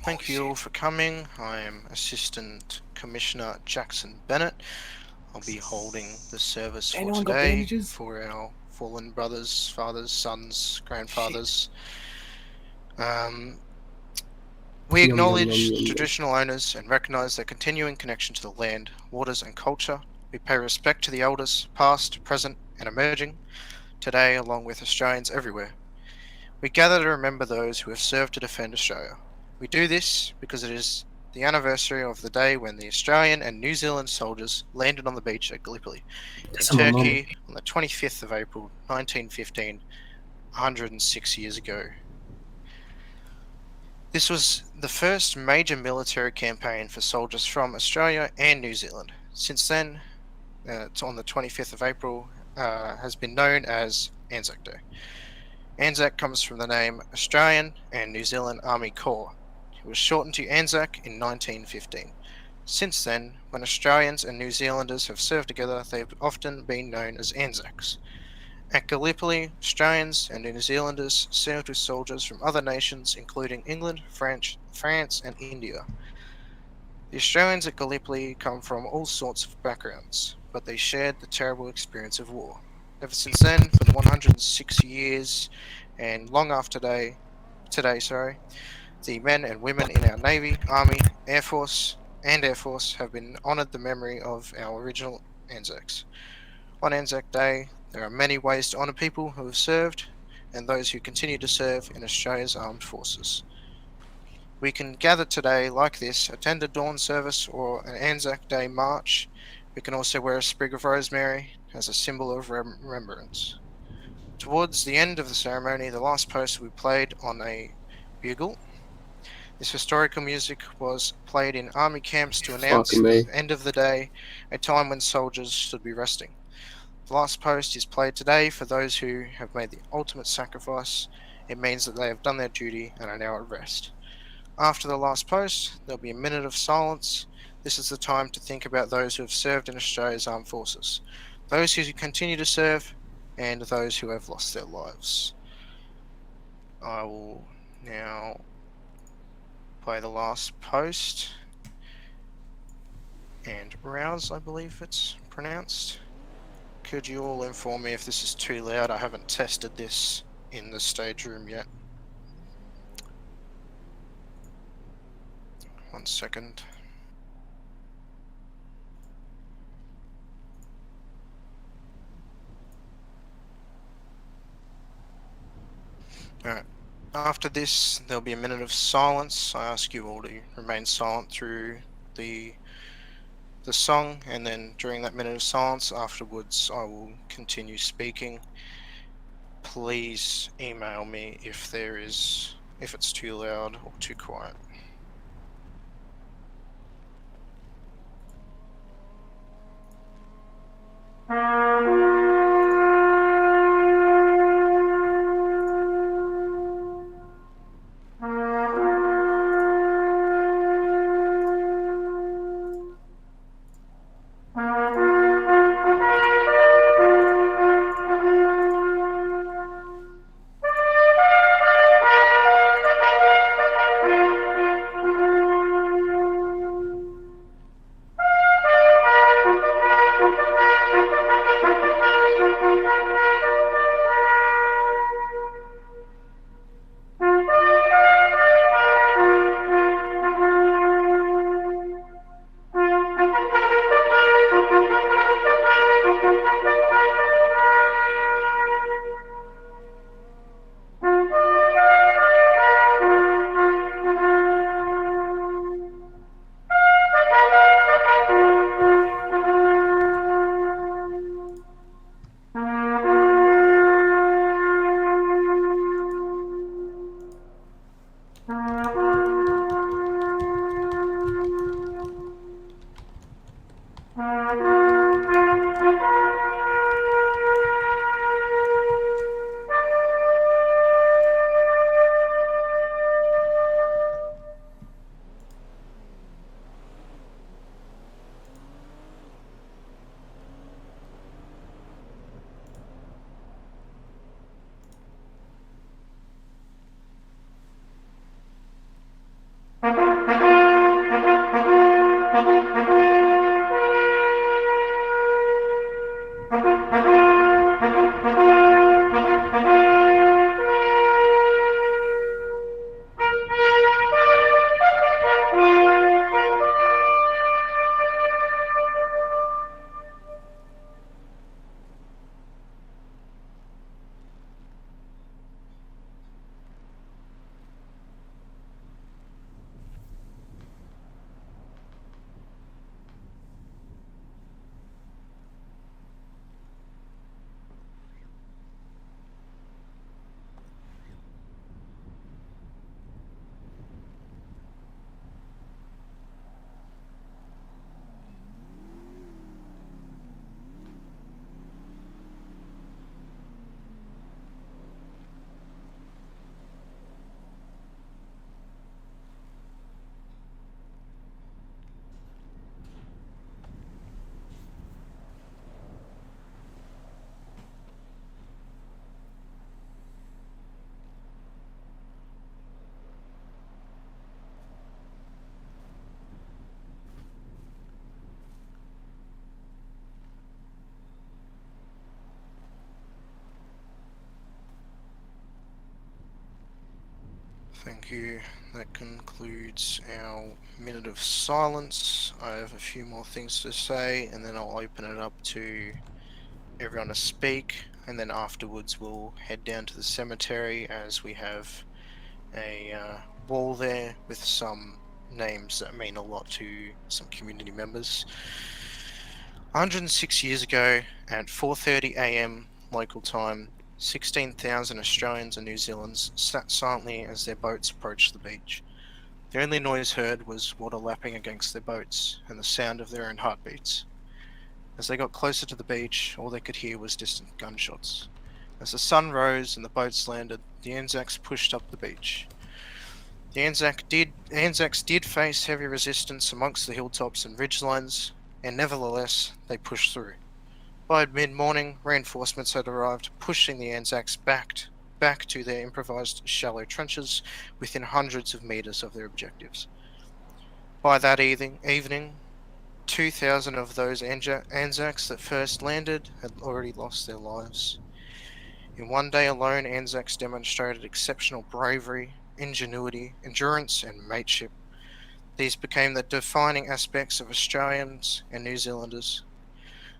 Thank you all for coming. I am Assistant Commissioner Jackson Bennett. I'll be holding the service for Anyone got today bandages? for our fallen brothers, fathers, sons, grandfathers. We Yum, yum, acknowledge yum, the yum. traditional owners and recognise their continuing connection to the land, waters and culture. We pay respect to the elders, past, present and emerging, today along with Australians everywhere. We gather to remember those who have served to defend Australia. We do this because it is the anniversary of the day when the Australian and New Zealand soldiers landed on the beach at Gallipoli in That's my mum. Turkey on the 25th of April 1915, 106 years ago. This was the first major military campaign for soldiers from Australia and New Zealand. Since then, on the 25th of April, has been known as Anzac Day. Anzac comes from the name Australian and New Zealand Army Corps. It was shortened to Anzac in 1915. Since then, when Australians and New Zealanders have served together, they've often been known as Anzacs. At Gallipoli, Australians and New Zealanders served with soldiers from other nations including England, France and India. The Australians at Gallipoli come from all sorts of backgrounds, but they shared the terrible experience of war. Ever since then, for the 106 years and long after today, the men and women in our Navy, Army, Air Force, and Air Force have been honoured the memory of our original Anzacs. On Anzac Day, there are many ways to honour people who have served and those who continue to serve in Australia's armed forces. We can gather today like this, attend a dawn service or an Anzac Day march. We can also wear a sprig of rosemary as a symbol of remembrance. Towards the end of the ceremony, the last post will be played on a bugle. This historical music was played in army camps to announce Fucking me. the end of the day, a time when soldiers should be resting. The last post is played today for those who have made the ultimate sacrifice. It means that they have done their duty and are now at rest. After the last post, there'll be a minute of silence. This is the time to think about those who have served in Australia's armed forces, those who continue to serve, and those who have lost their lives. I will now play the last post, and rouse, I believe it's pronounced. Could you all inform me if this is too loud? I haven't tested this in the stage room yet. 1 second. Alright. After this, there'll be a minute of silence. I ask you all to remain silent through the song, and then during that minute of silence afterwards I will continue speaking. Please email me if it's too loud or too quiet. Thank you. That concludes our minute of silence. I have a few more things to say, and then I'll open it up to everyone to speak. And then afterwards, we'll head down to the cemetery as we have a wall there with some names that mean a lot to some community members. 106 years ago, at 4:30 a.m. local time, 16,000 Australians and New Zealanders sat silently as their boats approached the beach. The only noise heard was water lapping against their boats and the sound of their own heartbeats. As they got closer to the beach, all they could hear was distant gunshots. As the sun rose and the boats landed, the Anzacs pushed up the beach. The Anzacs did face heavy resistance amongst the hilltops and ridgelines, and nevertheless they pushed through. By mid-morning, reinforcements had arrived, pushing the Anzacs back to their improvised shallow trenches within hundreds of meters of their objectives. By that evening, 2,000 of those Anzacs that first landed had already lost their lives. In one day alone, Anzacs demonstrated exceptional bravery, ingenuity, endurance, and mateship. These became the defining aspects of Australians and New Zealanders.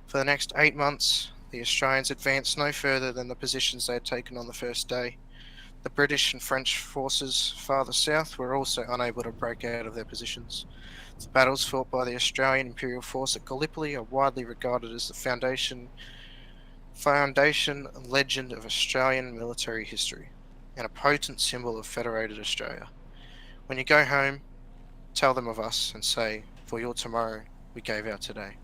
For the next 8 months, the Australians advanced no further than the positions they had taken on the first day. The British and French forces farther south were also unable to break out of their positions. The battles fought by the Australian Imperial Force at Gallipoli are widely regarded as the foundation legend of Australian military history, and a potent symbol of federated Australia. When you go home, tell them of us and say, "For your tomorrow, we gave our today."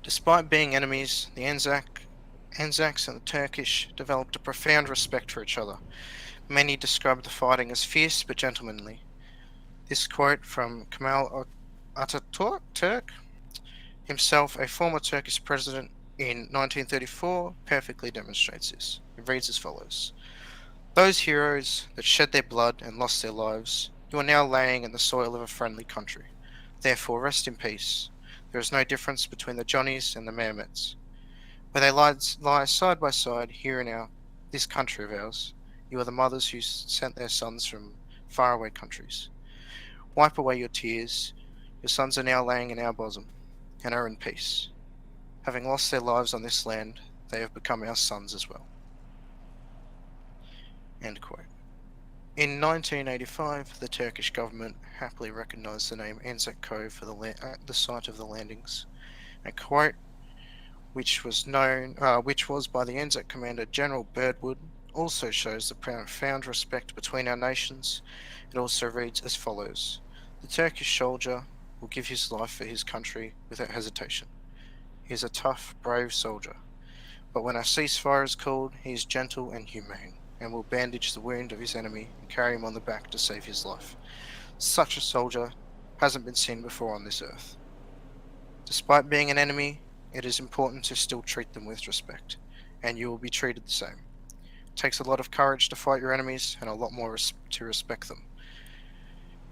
Despite being enemies, the Anzacs and the Turkish developed a profound respect for each other. Many described the fighting as fierce but gentlemanly. This quote from Kemal Atatürk, himself a former Turkish president in 1934, perfectly demonstrates this. It reads as follows: "Those heroes that shed their blood and lost their lives, you are now laying in the soil of a friendly country. Therefore rest in peace. There is no difference between the Johnnies and the Mehmets. Where they lie side by side here in this country of ours, you are the mothers who sent their sons from faraway countries. Wipe away your tears. Your sons are now laying in our bosom, and are in peace. Having lost their lives on this land, they have become our sons as well." End quote. In 1985, the Turkish government happily recognised the name Anzac Cove for the site of the landings. A quote which was by the Anzac commander General Birdwood also shows the profound respect between our nations. It also reads as follows: "The Turkish soldier will give his life for his country without hesitation. He is a tough, brave soldier. But when a ceasefire is called, he is gentle and humane, and will bandage the wound of his enemy and carry him on the back to save his life. Such a soldier hasn't been seen before on this earth. Despite being an enemy, it is important to still treat them with respect, and you will be treated the same. It takes a lot of courage to fight your enemies, and a lot more to respect them.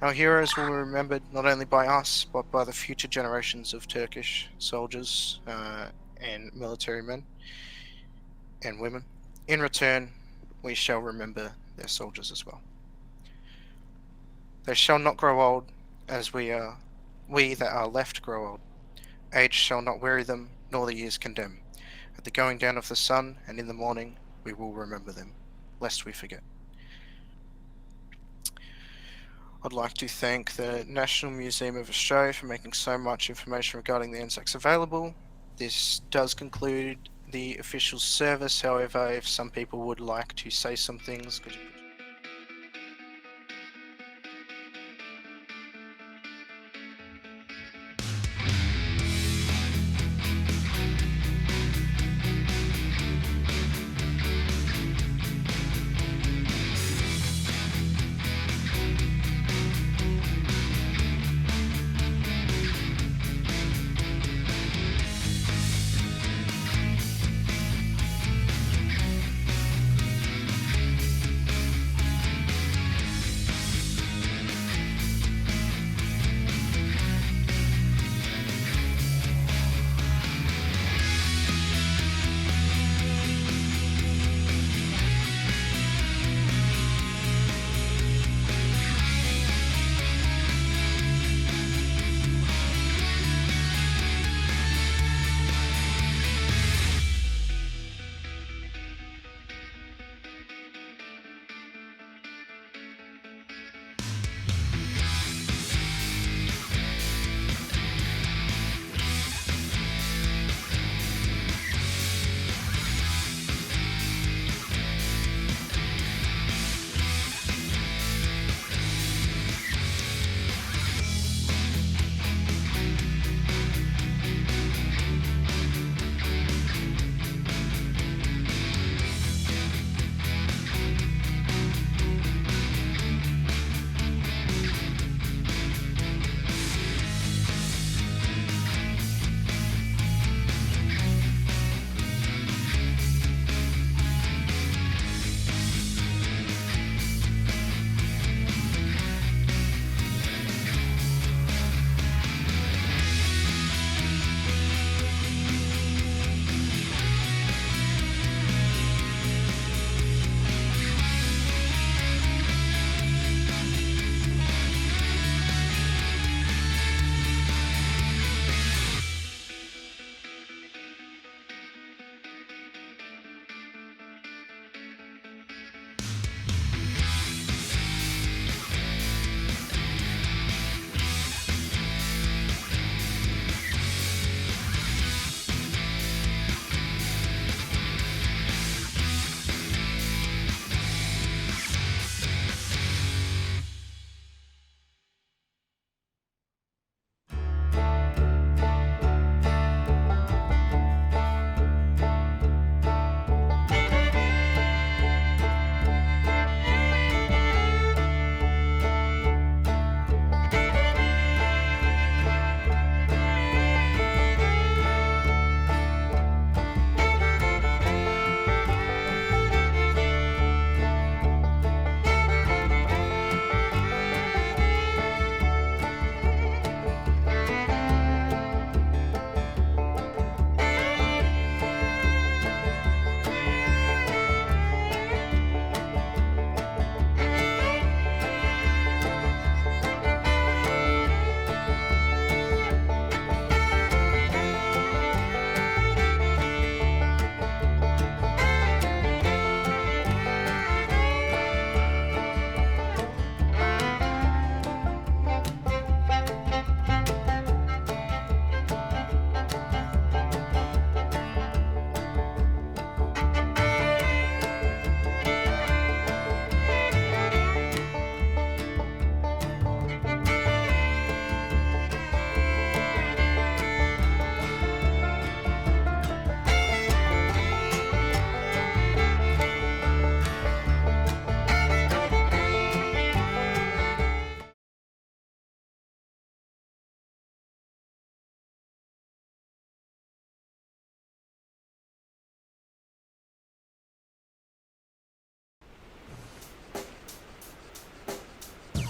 Our heroes will be remembered not only by us, but by the future generations of Turkish soldiers and military men and women. In return, we shall remember their soldiers as well. They shall not grow old, as we that are left grow old. Age shall not weary them, nor the years condemn. At the going down of the sun, and in the morning, we will remember them, lest we forget." I'd like to thank the National Museum of Australia for making so much information regarding the Anzacs available. This does conclude the official service. However, if some people would like to say some things, could you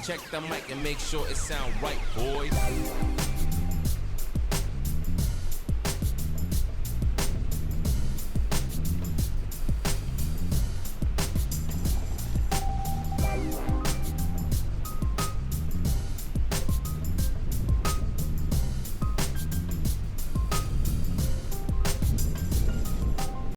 Check the mic and make sure it sound right, boys.